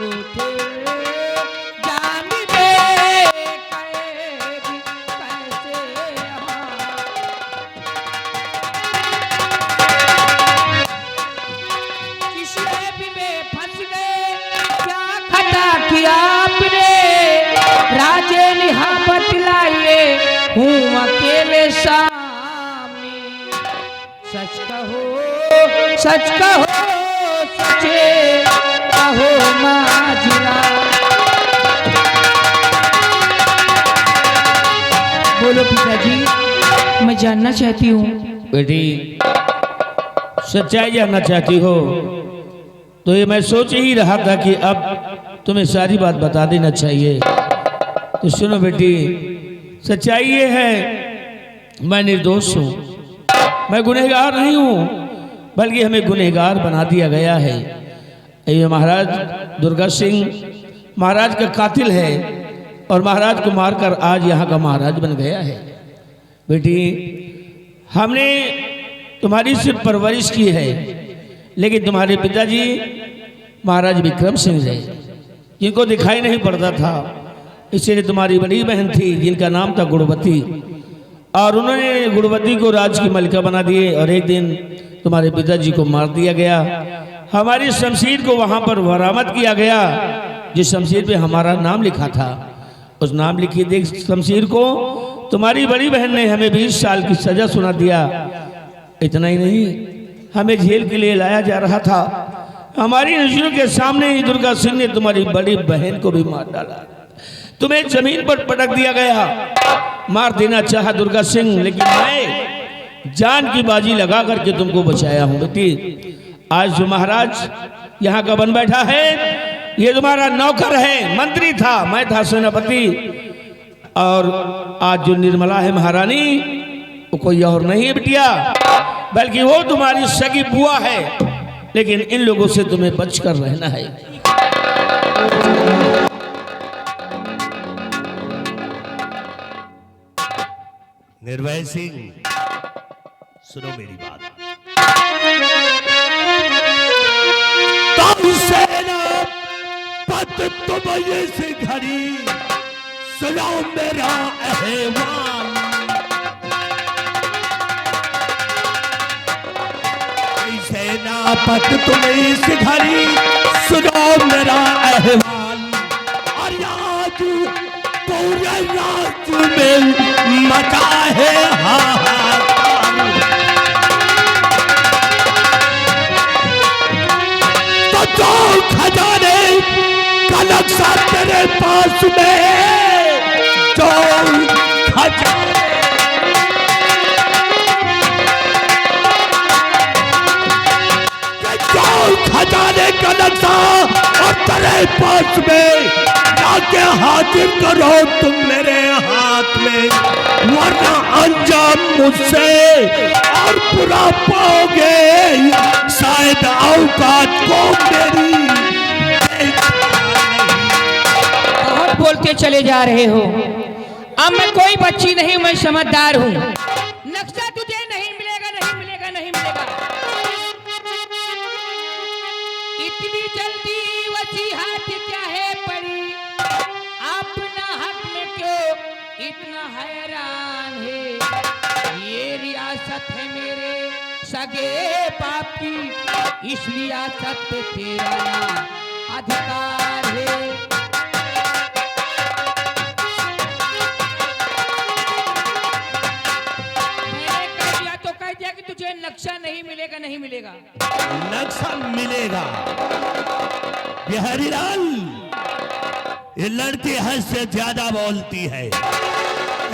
उठे जान दे कैदी कैसे किसने भी में फंस गए क्या खता किया आपने राजे लिहा बतलाइए हूँ अकेले सामी सच कहो सच सचे कहो माजरा। बोलो पिताजी मैं जानना चाहती हूँ। बेटी सच्चाई जानना चाहती हो तो ये मैं सोच ही रहा था कि अब तुम्हें सारी बात बता देना चाहिए। तो सुनो बेटी सच्चाई ये है मैं निर्दोष हूँ, मैं गुनहगार नहीं हूँ बल्कि हमें गुनहगार बना दिया गया है। ये महाराज दुर्गा सिंह महाराज का कातिल है और महाराज को मारकर आज यहाँ का महाराज बन गया है। बेटी हमने तुम्हारी सिर्फ परवरिश की है लेकिन तुम्हारे पिताजी महाराज विक्रम सिंह है जिनको दिखाई नहीं पड़ता था, इसलिए तुम्हारी बड़ी बहन थी जिनका नाम था गुणवती और उन्होंने गुणवती को राज की मलिका बना दिए और एक दिन तुम्हारे पिताजी को मार दिया गया। हमारी शमशीर को वहां पर बरामद किया गया जिस शमशीर पे हमारा नाम लिखा था। उस नाम लिखी देख शमशीर को तुम्हारी बड़ी बहन ने हमें 20 साल की सजा सुना दिया। इतना ही नहीं हमें जेल के लिए लाया जा रहा था, हमारी नजरों के सामने ही दुर्गा सिंह ने तुम्हारी बड़ी बहन को भी मार डाला, तुम्हें जमीन पर पटक दिया गया। मार देना चाहा दुर्गा सिंह लेकिन मैं जान की बाजी लगा करके तुमको बचाया हूं। बेटी आज जो महाराज यहाँ का बन बैठा है ये तुम्हारा नौकर है, मंत्री था, मैं था सेनापति और आज जो निर्मला है महारानी वो कोई और नहीं है बिटिया बल्कि वो तुम्हारी सगी बुआ है। लेकिन इन लोगों से तुम्हें बच कर रहना है। निर्भय सिंह सुनो मेरी बात। तुम सेना पत तुम ये से घड़ी सुनो मेरा अहवाल। सेना पत तुम इस घड़ी सुनो मेरा अहवाल। और आज पूरे राज्य में मचा है हाहाकार। तो जो खजाने का नक्शा तेरे पास में है, जो खजाने खजाने का नक्शा और तेरे पास में जाके हाजिर करो तुम मेरे हाथ में, वरना अंजाम मुझसे और बुरा पाओगे। शायद औकात को मेरी बहुत बोलते चले जा रहे हो। अब मैं कोई बच्ची नहीं, मैं समझदार हूँ। नक्शा तुझे नहीं मिलेगा, नहीं मिलेगा, नहीं मिलेगा। इतनी जल्दी वसीयत क्या है पड़ी, अपना हक में क्यों इतना हैरान है। ये रियासत है मेरे सगे बाप की, इस रियासत पे तेरा अधिकार है। मैंने कह दिया तो कह दिया कि तुझे नक्शा नहीं मिलेगा, नहीं मिलेगा। नक्शा मिलेगा। बिहारी लाल ये लड़की हद से ज्यादा बोलती है,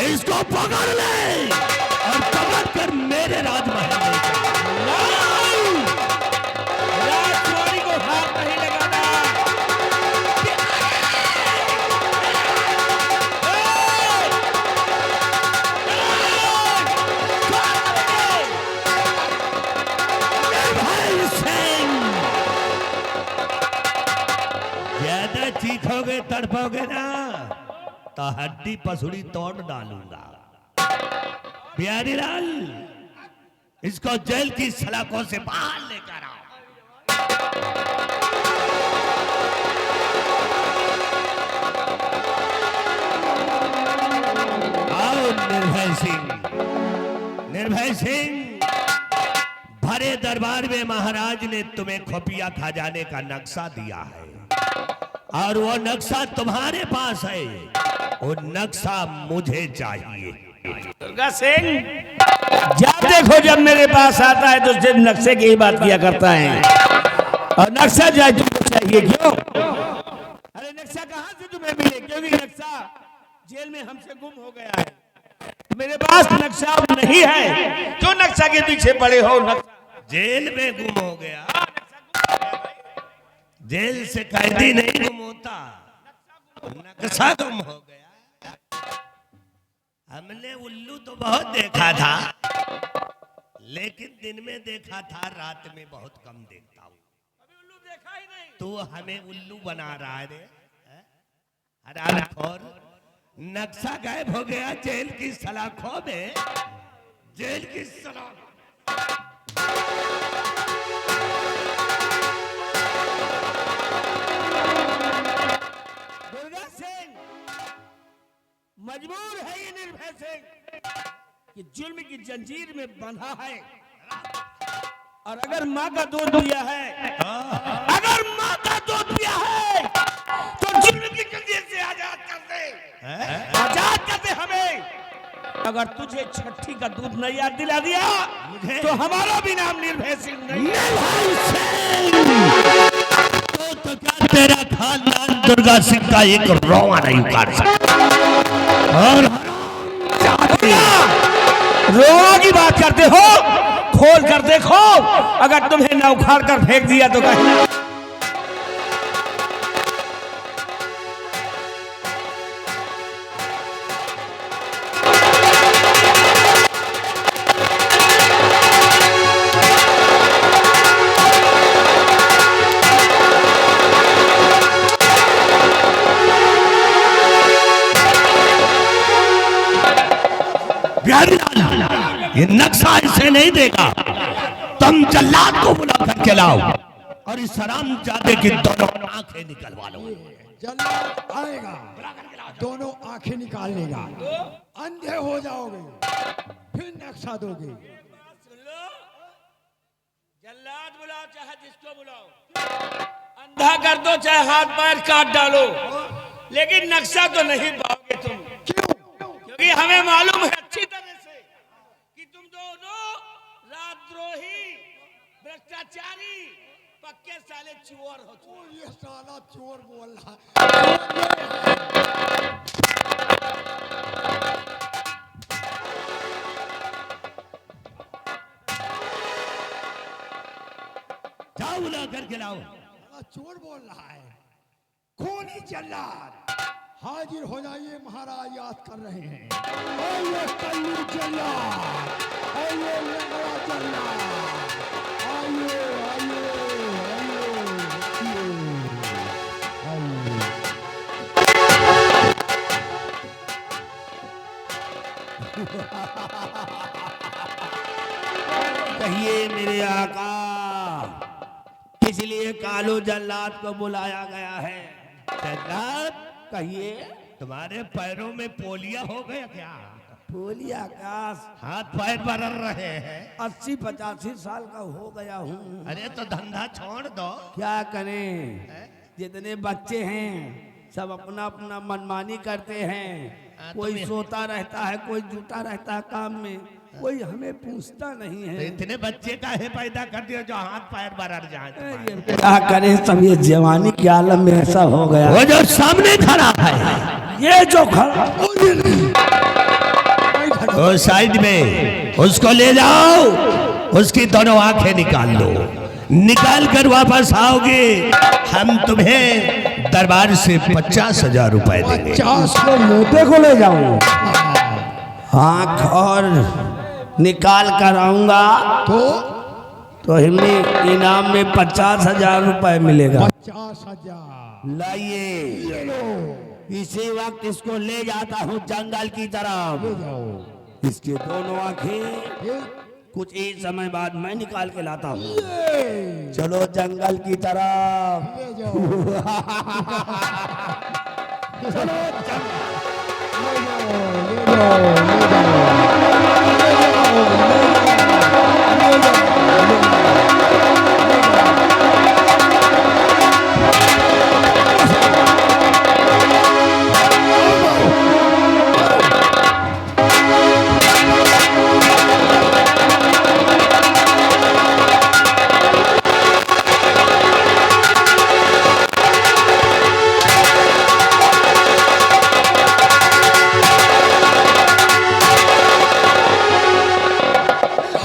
इसको पकड़ ले और पकड़ कर मेरे राजमहल में राजकुमारी को हाथ नहीं लगाना। ज्यादा चीखोगे तड़पोगे ना तो हड्डी पसुड़ी तोड़ डालूंगा। बिहारी लाल इसको जेल की सलाखों से बाहर लेकर आओ। निर्भय सिंह, भरे दरबार में महाराज ने तुम्हें खुफिया खजाने का नक्शा दिया है और वो नक्शा तुम्हारे पास है। वो नक्शा मुझे चाहिए। दुर्गा सिंह, जब देखो जब मेरे पास आता है तो सिर्फ नक्शे की ही बात किया करता है और नक्शा जाए तुमको चाहिए क्यों? अरे नक्शा कहाँ से तुम्हें मिले? क्योंकि नक्शा जेल में हमसे गुम हो गया है। मेरे पास नक्शा नहीं है। क्यों नक्शा के पीछे पड़े हो? जेल में गुम हो गया? जेल से कैदी नहीं गुम होता, नक्शा गुम हो गया। हमने उल्लू तो बहुत देखा था, लेकिन दिन में देखा था, रात में बहुत कम देखता हूँ। अभी उल्लू देखा ही नहीं। तो हमें उल्लू बना रहा है रे। हरामखोर, नक्शा गायब हो गया जेल की सलाखों में। जेल की सलाख दुर्गा सिंह, मजबूर है ये निर्भय सिंह कि जुल्म की जंजीर में बंधा है और अगर माँ का दूध पिया है, अगर माँ का दूध पिया है तो जुल्म की जंजीर से आजाद कर दे हमें। अगर तुझे छठी का दूध नहीं याद दिला दिया तो हमारा भी नाम निर्भय सिंह नहीं है। तो क्या तेरा खानदान दुर्गा सिंह का एक रोआ नहीं काट सकता? और रोआ की बात करते हो? खोल कर देखो, अगर तुम्हें न उखाड़ कर फेंक दिया तो कहीं ये नक्शा इसे नहीं देगा। तुम जल्लाद को बुला करके लाओ और इस हरामजादे की दोनों आंखें निकलवा लो। जल्लाद आएगा, दोनों आंखें निकाल लेगा, अंधे हो जाओगे, फिर नक्शा दोगे। जल्लाद बुलाओ चाहे जिसको बुलाओ, अंधा कर दो चाहे हाथ पैर काट डालो, लेकिन नक्शा तो नहीं पाओगे तुम। क्योंकि हमें मालूम है अच्छी तरह से कि तुम दोनों राजद्रोही, भ्रष्टाचारी, पक्के साले चोर हो। ये साला चोर बोल रहा जाओ बुला करके लाओ। है, चोर बोल रहा है। खूनी जल्लाद हाजिर हो जाइए, महाराज याद कर रहे हैं। आइए कल्लू जल्लाद, आइए लंगड़ा जल्लाद, आइए आइए आइए कहिए मेरे आका, किस लिए कालू जल्लाद को बुलाया गया है? जल्लाद कहिए, तुम्हारे पैरों में पोलिया हो गया क्या? बोलिया का हाथ पैर बरल रहे हैं। 80-85 साल का हो गया हूँ। अरे तो धंधा छोड़ दो। क्या करें, जितने बच्चे हैं सब अपना अपना मनमानी करते हैं। कोई सोता रहता है, कोई जुटा रहता है काम में, कोई हमें पूछता नहीं तो है। इतने बच्चे काहे पैदा कर दिए जो हाथ पैर बरल जाए तुम्हारे? क्या करें, सब ये जवानी के आलम में ऐसा हो गया। वो जो सामने खड़ा है, ये जो खड़ा वो साइड में, उसको ले जाओ, उसकी दोनों आंखें निकाल लो। निकाल कर वापस आओगे, हम तुम्हें दरबार से 50,000 रुपए देंगे। 50 को मोटे को ले जाऊं, आँख और निकाल कर आऊंगा तो हमें इनाम में 50,000 रुपए मिलेगा। 50,000 लाइए, इसी वक्त इसको ले जाता हूँ जंगल की तरफ। ले जाओ। इसके दोनों आंखें फिर कुछ ही समय बाद मैं निकाल के लाता हूँ। ये चलो जंगल की तरफ। ले जाओ, चलो ले जाओ, ले जाओ। जाओ, ले जाओ, ले जाओ, ले जाओ, ले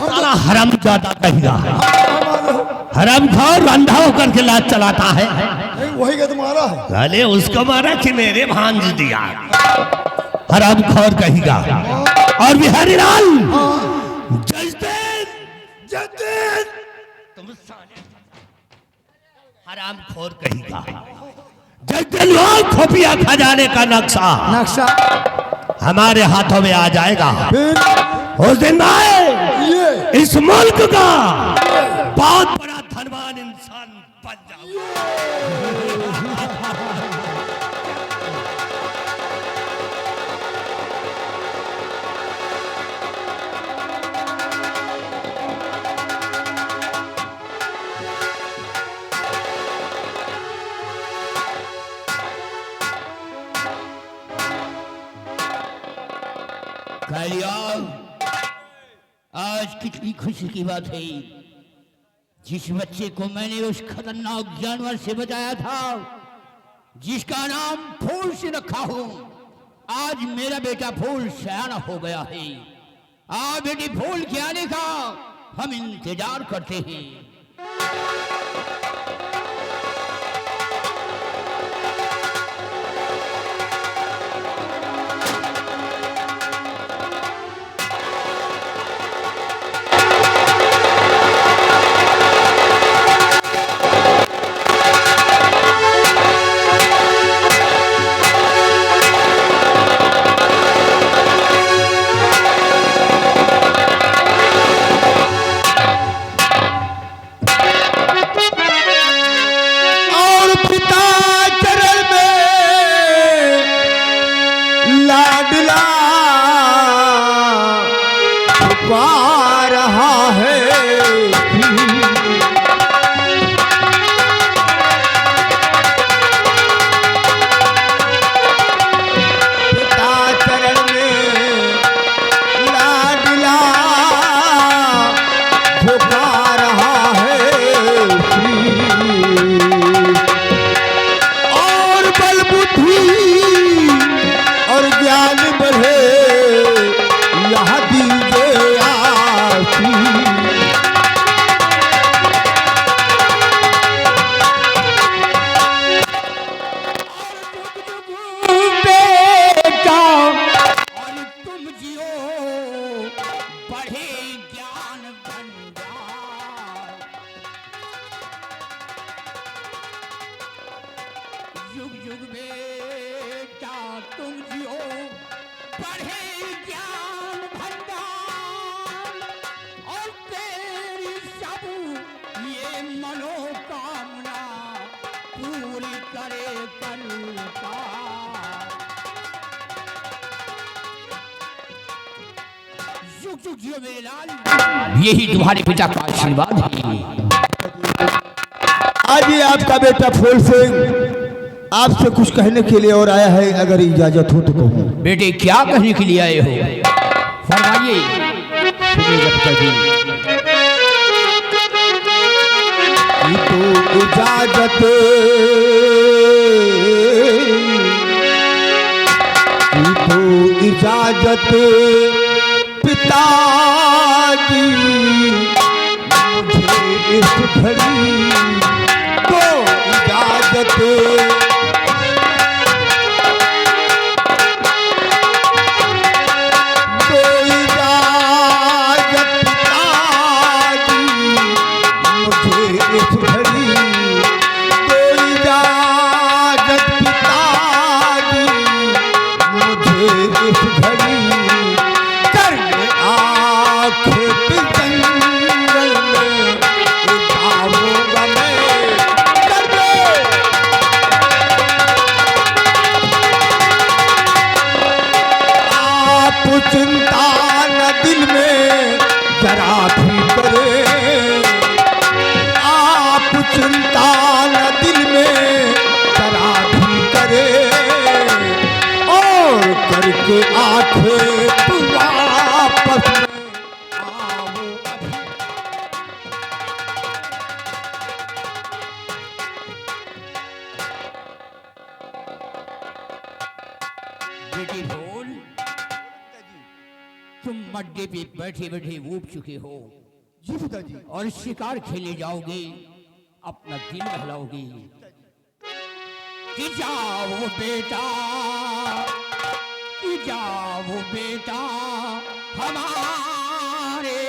साला हरामजादा कहेगा, हरामखोर अंधा होकर के लात चलाता है। नहीं, वही का तुम्हारा है। साले उसको मारा कि मेरे भांज दिया, हरामखोर कहेगा। और बिहारी लाल जजदेन जजदेन तुम साले हरामखोर कहेगा। जजदेन वो खुफिया खजाने का नक्शा नक्शा हमारे हाथों में आ जाएगा। फिर उस दिन आए ये इस मुल्क का बहुत बड़ा धनवान इंसान बन जाऊंगा। आज कितनी खुशी की बात है, जिस बच्चे को मैंने उस खतरनाक जानवर से बचाया था, जिसका नाम फूल से रखा हूं, आज मेरा बेटा फूल सयाना हो गया है। आज बेटी फूल के आने का हम इंतजार करते हैं। यही तुम्हारे पिता का आशीर्वाद है। आज ये आपका बेटा फूल सिंह आपसे कुछ कहने के लिए और आया है, अगर इजाजत हो तो कहूँ। बेटे क्या कहने के लिए आए हो, फरमाइए। तो इजाजत इजाजत पिताजी मुझे इस घड़ी तो इजाजत जंगल में जाऊंगा मैं। के आंखें तू वापस में आओ अभी। बेटी बोल, तुम मड्डे पे बैठे बैठे ऊब चुके हो जी पिताजी। और शिकार खेलने जाओगे, अपना दिल बहलाओगे। कि जाओ बेटा, कि जाओ बेटा हमारे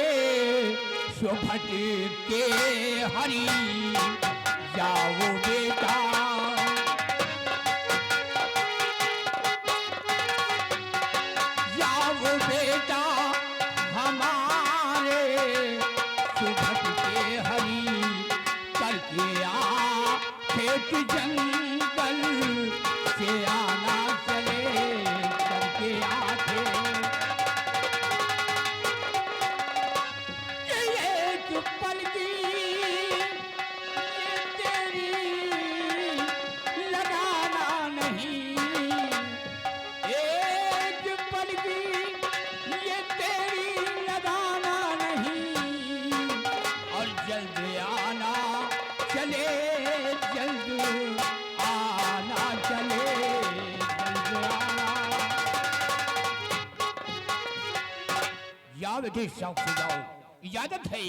शोभट के हरी, जाओ बेटा। जाओ बेटा हमारे शोभट के हरी, करके आ खेत जंगल से आना चले, करके आके एक पल की ये तेरी लगाना नहीं, एक पल की ये तेरी लगाना नहीं, और जल्द आना चले, जल्द आना चले, जल्द आना। या बेटे शौक से जाओ, इजाजत है।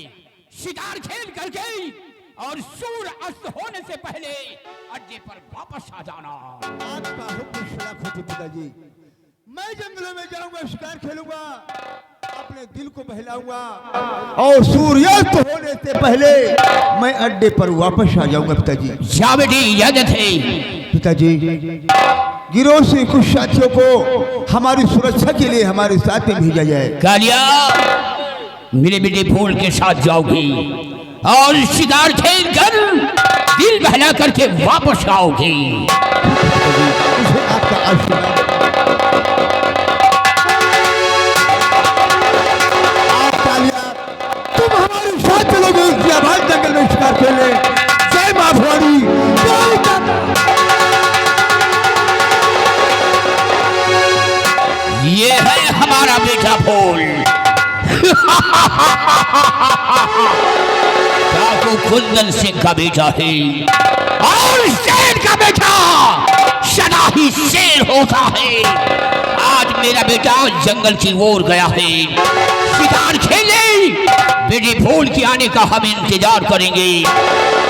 शिकार खेल करके और सूर्य अस्त होने से पहले अड्डे पर वापस आ जाना। आपका हुक्म शलाख होती पिताजी। मैं जंगलों में जाऊंगा, शिकार खेलूंगा, अपने दिल को बहलाऊंगा और सूर्यास्त होने से पहले मैं अड्डे पर वापस आ जाऊंगा पिताजी। या बेटी इजाजत है। पिताजी, गिरोह से कुछ साथियों को हमारी सुरक्षा के लिए हमारे साथ में भेजा जाए। कालिया, मेरे बेटे फूल के साथ जाओगी और शिकार खेल कर दिल बहला करके वापस आओगी। मुझे आपका आशीर्वाद। आप कालिया, तुम हमारे साथ चलोगे उस बियाबान जंगल में शिकार खेलने। जय मां भवानी, जय माता। ये है हमारा बेटा फूल। काको कुंदन सिंह का बेटा है और शेर का बेटा सदा ही शेर होता है। आज मेरा बेटा जंगल की ओर गया है, शिकार खेले। बेटे फूल के आने का हम इंतजार करेंगे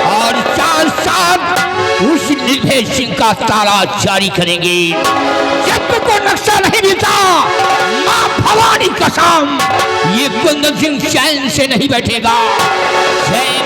और साथ साथ उस निर्भय सिंह का तारा जारी करेंगे। जब तक को नक्शा नहीं मिलता, मां भवानी कसम, ये कुंदन सिंह चैन से नहीं बैठेगा। जय